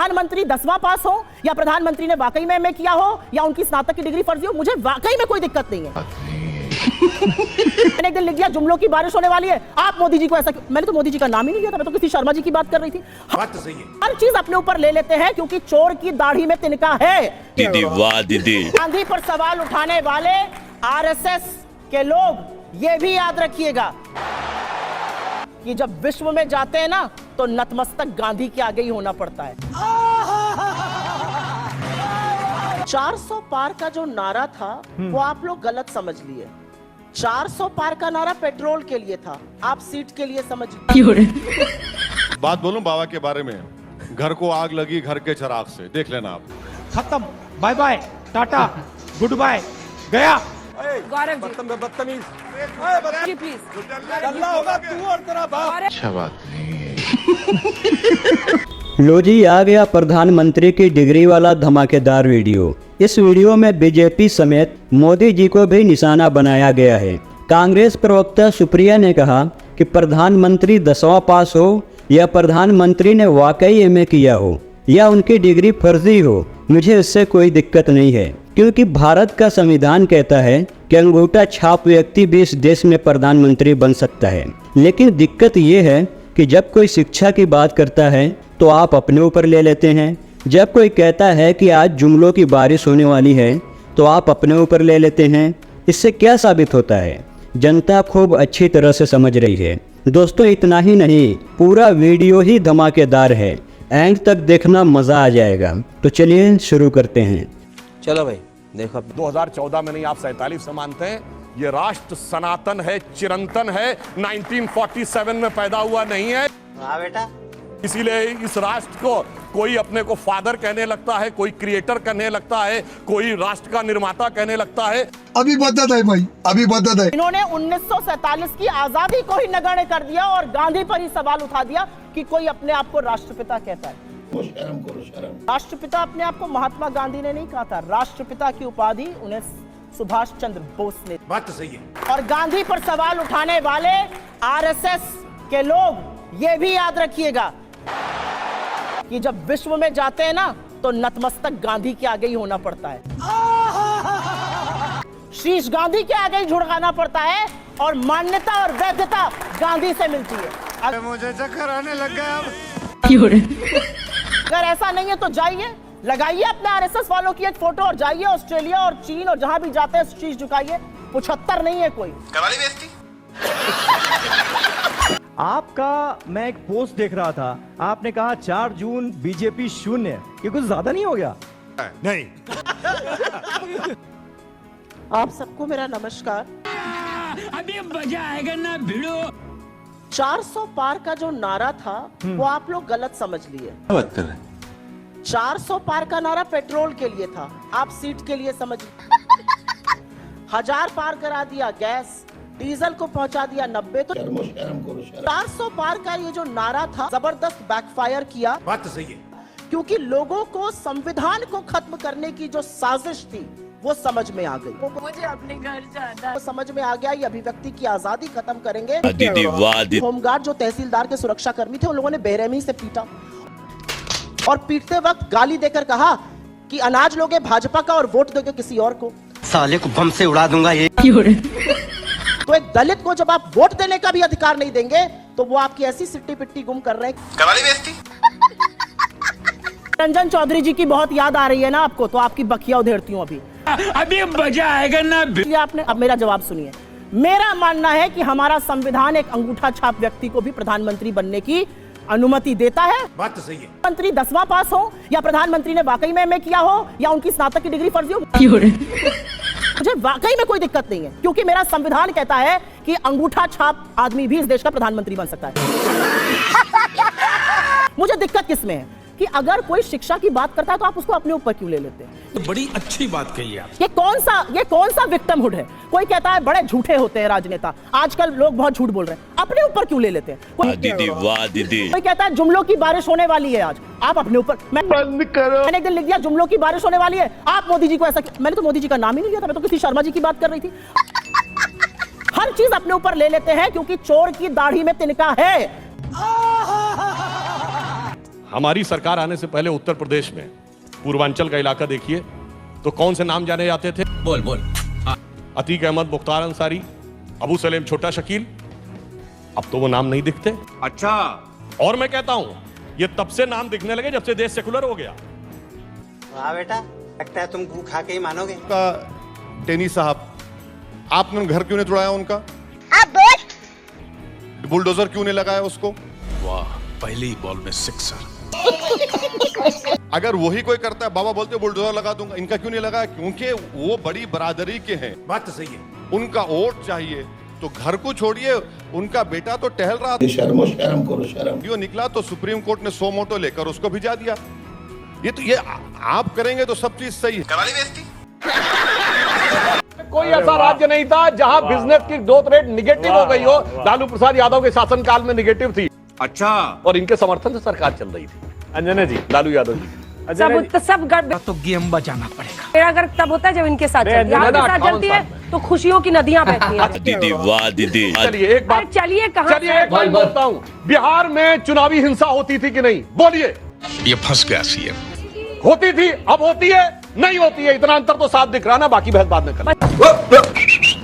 प्रधानमंत्री 10वां पास हो या प्रधानमंत्री ने वाकई में एमए किया हो या उनकी स्नातक की डिग्री फर्जी हो, मुझे वाकई में कोई दिक्कत नहीं है। मैंने एक दिन लिख दिया जुमलों की बारिश होने वाली है, आप मोदी जी को ऐसा क्यों? मैंने तो मोदी जी का नाम ही नहीं लिया था, मैं तो किसी शर्मा जी की बात कर रही थी। बात तो सही है। हर चीज अपने ऊपर ले लेते हैं क्योंकि चोर की दाढ़ी में तिनका है। दीदी वाह दीदी। गांधी पर सवाल उठाने वाले आरएसएस के लोग ये भी याद रखिएगा कि जब विश्व में जाते हैं ना तो नतमस्तक गांधी के आगे ही होना पड़ता है। 400 पार का जो नारा था वो आप लोग गलत समझ लिए। 400 पार का नारा पेट्रोल के लिए था, आप सीट के लिए समझ लिए। बात बोलूं बाबा के बारे में, घर को आग लगी घर के चिराग से, देख लेना आप। खत्म, bye bye, tata, good bye, गया। बदतमीज प्लीज होगा तू और तेरा बाप। अच्छा बात लो जी, आ गया प्रधानमंत्री की डिग्री वाला धमाकेदार वीडियो। इस वीडियो में बीजेपी समेत मोदी जी को भी निशाना बनाया गया है। कांग्रेस प्रवक्ता सुप्रिया ने कहा कि प्रधानमंत्री 10वां पास हो या प्रधानमंत्री ने वाकई एमए किया हो या उनकी डिग्री फर्जी हो, मुझे इससे कोई दिक्कत नहीं है, क्योंकि भारत का संविधान कहता है कि अंगूठा छाप व्यक्ति भी इस देश में प्रधानमंत्री बन सकता है। लेकिन दिक्कत ये है कि जब कोई शिक्षा की बात करता है तो आप अपने ऊपर ले लेते हैं, जब कोई कहता है कि आज जुमलों की बारिश होने वाली है तो आप अपने ऊपर ले लेते हैं। इससे क्या साबित होता है? जनता खूब अच्छी तरह से समझ रही है। दोस्तों, इतना ही नहीं, पूरा वीडियो ही धमाकेदार है, एंड तक देखना मजा आ जाएगा। तो चलिए शुरू करते हैं। चलो भाई देखो, 2014 में नहीं, आप 47 से मानते हैं। ये राष्ट्र सनातन है, चिरंतन है, 1947 में पैदा हुआ नहीं है। हाँ बेटा, इसीलिए इस राष्ट्र को कोई अपने को फादर कहने लगता है, कोई क्रिएटर कहने लगता है, कोई राष्ट्र का निर्माता कहने लगता है। अभी बदत है भाई, अभी बदत है। इन्होंने 1947 की आजादी को ही नगण्य कर दिया और गांधी पर ही सवाल उठा दिया कि कोई अपने आप को राष्ट्रपिता कहता है। शर्म करो, शर्म। राष्ट्रपिता अपने आप को महात्मा गांधी ने नहीं कहा था, राष्ट्रपिता की उपाधि उन्हें सुभाष चंद्र बोस ने। बात तो सही है। और गांधी पर सवाल उठाने वाले आरएसएस के लोग ये भी याद रखिएगा कि जब विश्व में जाते हैं ना तो नतमस्तक गांधी के आगे ही होना पड़ता है, शीश गांधी के आगे ही झुकाना पड़ता है और मान्यता और वैधता गांधी से मिलती है। अब मुझे चक्कर आने लग गया। अगर ऐसा नहीं है तो जाइए, लगाइए अपने आरएसएस वालों की एक फोटो और जाइए ऑस्ट्रेलिया और चीन और जहां भी जाते हैं शीश झुकाइए। 75 नहीं है कोई। करवाली बेइज्जती। आपका मैं एक पोस्ट देख रहा था, आपने कहा 4 जून बीजेपी शून्य, ये कुछ ज्यादा नहीं हो गया? नहीं। आप सबको मेरा नमस्कार। अभी मजा आएगा ना भिड़ो। 400 पार का जो नारा था वो आप लोग गलत समझ लिए। बात कर रहे हैं। 400 पार का नारा पेट्रोल के लिए था, आप सीट के लिए समझ। 1000 पार करा दिया गैस, डीजल को पहुंचा दिया 90। तो 400 पार का ये जो नारा था जबरदस्त बैकफायर किया। बात तो सही है। क्योंकि लोगों को संविधान को खत्म करने की जो साजिश थी वो समझ में आ गई। मुझे अपने घर जाना। वो समझ में आ गया ये अभिव्यक्ति की आजादी खत्म करेंगे। दीदी वाह दीदी। होमगार्ड जो तहसीलदार के सुरक्षा कर्मी थे उन लोगों ने बेरहमी से पीटा और पीटते वक्त गाली देकर कहा कि अनाज लोगे भाजपा का और वोट दोगे किसी और को। साले को बम से उड़ा दूंगा ये। तो एक दलित को जब आप वोट देने का भी अधिकार नहीं देंगे तो वो आपकी ऐसी सिट्टी पिट्टी गुम कर रहे हैं। करवाली बेइज्जती। रंजन चौधरी जी की बहुत याद आ रही है ना आपको, तो आपकी बखिया उधेड़ती हूँ अभी। अभी मजा आएगा ना। आपने अब मेरा जवाब सुनिए। मेरा मानना है कि हमारा संविधान एक अंगूठा छाप व्यक्ति को भी प्रधानमंत्री बनने की अनुमति देता है। बात तो सही है। मंत्री 10वां पास हो या प्रधानमंत्री ने वाकई में एमए किया हो या उनकी स्नातक की डिग्री फर्जी हो, मुझे वाकई में कोई दिक्कत नहीं है, क्योंकि मेरा संविधान कहता है कि अंगूठा छाप आदमी भी इस देश का प्रधानमंत्री बन सकता है। मुझे दिक्कत किसमें है कि अगर कोई शिक्षा की बात करता है तो आप उसको अपने ऊपर क्यों ले लेते हैं? तो बड़ी अच्छी बात कही आप। ये कौन सा विक्टिमहुड है? कोई कहता है बड़े झूठे होते हैं राजनेता, आजकल लोग बहुत झूठ बोल रहे हैं, अपने ऊपर क्यों ले लेते हैं? दीदी वाह दीदी। कोई कहता है जुमलों की बारिश होने वाली है आज, आप अपने ऊपर। बंद करो। मैंने एक दिन लिख दिया जुमलों की बारिश होने वाली है, आप मोदी जी को ऐसा क्यों? मैंने तो मोदी जी का नाम ही नहीं लिया था, मैं तो किसी शर्मा जी की बात कर रही थी। हर चीज अपने ऊपर ले लेते हैं क्योंकि चोर की दाढ़ी में तिनका है। हमारी सरकार आने से पहले उत्तर प्रदेश में पूर्वांचल का इलाका देखिए तो कौन से नाम जाने जाते थे? बोल बोल। अतीक अहमद, मुख्तार अंसारी, अबू सलेम, छोटा शकील। अब तो वो नाम नहीं दिखते। अच्छा। और मैं कहता हूं ये तब से नाम दिखने लगे जब से देश सेकुलर हो गया। वाह बेटा, लगता है तुम गू खा के ही मानोगे। टेनी साहब, आपने घर क्यों नहीं तोड़ाया उनका? बुलडोजर क्यों नहीं लगाया उसको? वाह, पहली बॉल में सिक्सर। अगर वही कोई करता है, बाबा बोलते बुलडोजर लगा दूंगा, इनका क्यों नहीं लगाया? क्योंकि वो बड़ी बरादरी के हैं। बात तो सही है। उनका वोट चाहिए तो घर को छोड़िए, उनका बेटा तो टहल रहा था, शर्म करो शर्म। यो निकला तो सुप्रीम कोर्ट ने 100 मोटो लेकर उसको भिजा दिया। ये आप करेंगे तो सब चीज सही है। करवाली बेइज्जती। कोई ऐसा राज्य नहीं था जहां बिजनेस की ग्रोथ रेट निगेटिव हो गई हो। लालू प्रसाद यादव के शासनकाल में निगेटिव थी। अच्छा। और इनके समर्थन से सरकार चल रही थी। अंजना जी, लालू यादव जी, सब गड़बड़ तो गेम बजाना पड़ेगा। मेरा घर तब होता है जब इनके साथ चलती है। आपके साथ चलती है तो खुशियों की नदियां बहती हैं। दीदी वाह दीदी। चलिए एक बात, चलिए कहाँ चलिए एक बात बोलता हूँ, बिहार में चुनावी हिंसा होती थी कि नहीं? बोलिए। ये फंस गया सीएम। होती थी, अब होती है, नहीं होती है। इतना अंतर तो साफ दिख रहा ना, बाकी बहस बाद में करना।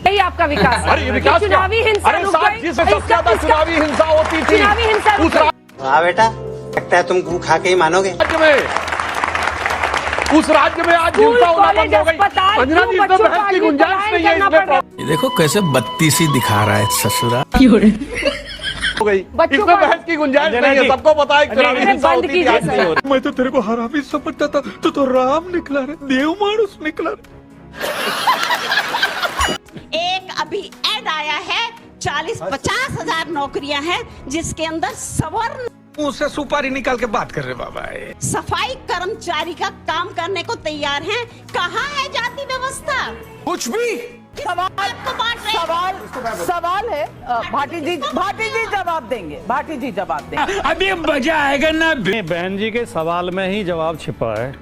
यही आपका विकास है। अरे ये विकास क्या? चुनावी हिंसा अरे रुक साहब, गई। जिससे सबसे ज्यादा चुनावी हिंसा होती थी चुनावी हिंसा रुक उस गई। वाह बेटा, लगता है तुम गू खा के ही मानोगे। राज्य में, उस राज्य में आज स्कूल, हिंसा होना कॉलेज, बंद हो गई। अस्पताल, अंजना जी, इसमें बच्चों बहस को की आगे गुंजाइश पलायन नहीं है। करना इसमें पड़ रहा है। ये देखो कैसे बत्तीसी दिखा रहा है ससुरा। हो गई, बच्चों इसमें को- बहस की गुंजाइश नहीं है। सबको पता है कि चुनावी अरे हिंसा बंद होती थी, कीजिए आज नहीं हो रही। मैं तो तेरे को हरामी समझता था, तो राम निकला रे, देव मानुस निकला रे। एक अभी ऐड आया है 40-50 हजार नौकरियां हैं जिसके अंदर सवर्ण मुंह से सुपारी निकाल के बात कर रहे बाबा। सफाई कर्मचारी का काम करने को तैयार हैं। कहाँ है जाति व्यवस्था? कुछ भी। सवाल को बांट रहे सवाल है, भाटी जी जवाब देंगे। भाटी जी जवाब देंगे। अभी मजा आएगा ना। बहन जी के सवाल में ही जवाब छिपा है।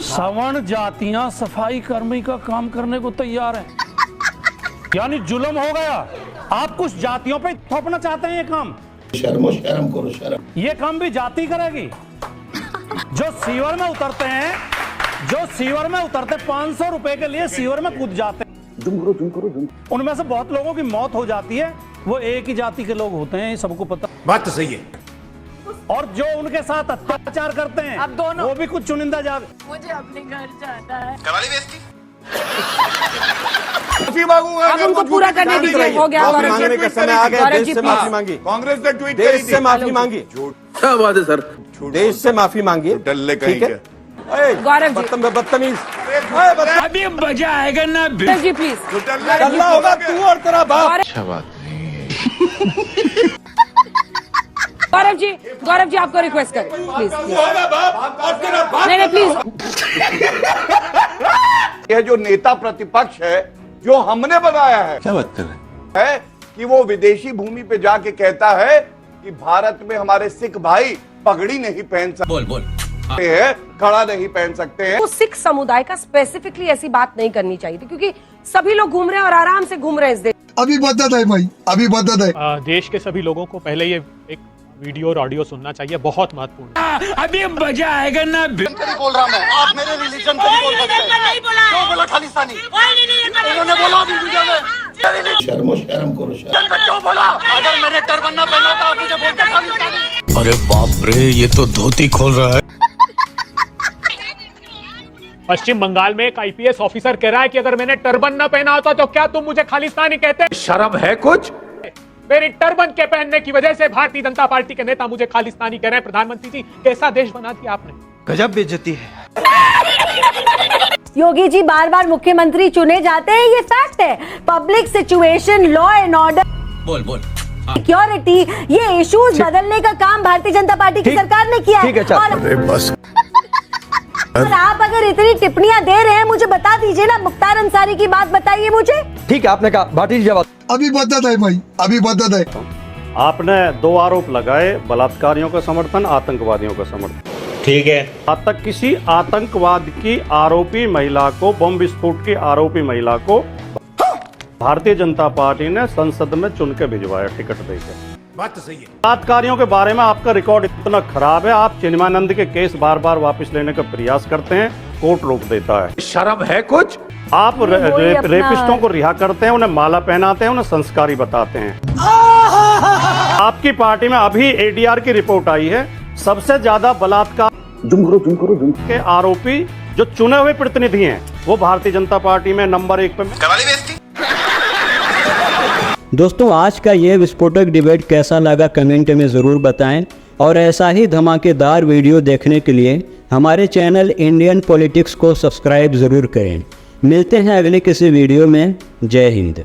सवर्ण जातियां सफाई कर्मी का काम करने को तैयार हैं। यानी जुल्म हो गया। आप कुछ जातियों पे थोपना चाहते हैं ये काम। शर्म करो शर्म। ये काम भी जाति करेगी। जो सीवर में उतरते हैं, 500 रुपए के लिए सीवर में कूद जाते हैं। उनमें से बहुत लोगों की मौत हो जाती है। वो एक ही जाति के लोग होते हैं, ये सबको पता। बात तो सही है। और जो उनके साथ अत्याचार करते हैं, अब दोनों- वो भी कुछ चुनिंदा जाति। मुझे अपने घर जाना है। करवाली बेइज्जती। माफी मांगूंगा। अब उनको पूरा करने दीजिए। हो गया गौरव मांगने जी। का समय आ गया। गौरव देश जी, से please। माफी मांगी। कांग्रेस ने ट्वीट देश से माफी मांगी। क्या बात है सर। देश से माफी मांगी। डल्ले ठीक है। गौरव जी। बदतमीज। अभी मजा आएगा ना। गौरव जी प्लीज। अल्लाह होगा तू और तेरा बाप। गौरव जी आपको रिक्वेस्ट कर प्लीज। नहीं प्लीज। यह जो नेता प्रतिपक्ष है, जो हमने बनाया है, क्या बात कर रहे है कि वो विदेशी भूमि पे जाके कहता है कि भारत में हमारे सिख भाई पगड़ी नहीं पहन बोल बोल। सकते हैं, कड़ा नहीं पहन सकते हैं। तो सिख समुदाय का स्पेसिफिकली ऐसी बात नहीं करनी चाहिए थी, क्योंकि सभी लोग घूम रहे हैं और आराम से घूम रहे हैं इस देश। अभी बदत है भाई, अभी बदत है। देश के सभी लोगों को पहले ये एक वीडियो और ऑडियो सुनना चाहिए, बहुत महत्वपूर्ण। अभी मजा आएगा ना। बोल रहा मैं, आप मेरे रिलीजन को बोल सकते हैं। क्यों बोला खालिस्तानी? उन्होंने बोला अभी वीडियो में। शर्म करो शर्म। क्यों बोला? अगर मैंने टर्बन ना पहना था, आप मुझे बोलते खालिस्तानी। अरे बाप रे, ये तो धोती खोल रहा है। पश्चिम बंगाल में एक आईपीएस ऑफिसर कह रहा है कि अगर मैंने टर्बन न पहना होता तो क्या तुम मुझे खालिस्तानी कहते? शर्म है कुछ? मेरी टर्बन के पहनने की वजह से भारतीय जनता पार्टी के नेता मुझे खालिस्तानी कह रहे हैं। प्रधानमंत्री जी, कैसा देश बना दिया आपने। गजब बेइज्जती है। योगी जी बार बार मुख्यमंत्री चुने जाते हैं, ये फैक्ट है। Public situation, law and order, बोल बोल। सिक्योरिटी, ये इश्यूज बदलने का काम भारतीय जनता पार्टी की सरकार ने किया है। और आप अगर इतनी टिप्पणियां दे रहे हैं, मुझे बता दीजिए ना, मुख्तार अंसारी की बात बताइए मुझे। ठीक है, आपने कहा। भाटी जी जवाब। अभी बदत है भाई, अभी बदत है। आपने 2 आरोप लगाए, बलात्कारियों का समर्थन, आतंकवादियों का समर्थन। ठीक है। तक किसी आतंकवाद की आरोपी महिला को, बम विस्फोट की आरोपी महिला को भारतीय जनता पार्टी ने संसद में चुन के भिजवाया टिकट देकर। बात तो सही है। बलात्कारियों के बारे में आपका रिकॉर्ड इतना खराब है, आप चिन्मयानंद के केस बार बार वापस लेने का प्रयास करते हैं, कोर्ट रोक देता है। शर्म है कुछ? आप रेपिस्टों को रिहा करते हैं, उन्हें माला पहनाते हैं, उन्हें संस्कारी बताते हैं। आपकी पार्टी में अभी एडीआर की रिपोर्ट आई है, सबसे ज्यादा बलात्कार के आरोपी जो चुने हुए प्रतिनिधि हैं वो भारतीय जनता पार्टी में नंबर 1 पे। दोस्तों, आज का ये विस्फोटक डिबेट कैसा लगा कमेंट में ज़रूर बताएं और ऐसा ही धमाकेदार वीडियो देखने के लिए हमारे चैनल इंडियन पॉलिटिक्स को सब्सक्राइब ज़रूर करें। मिलते हैं अगले किसी वीडियो में। जय हिंद।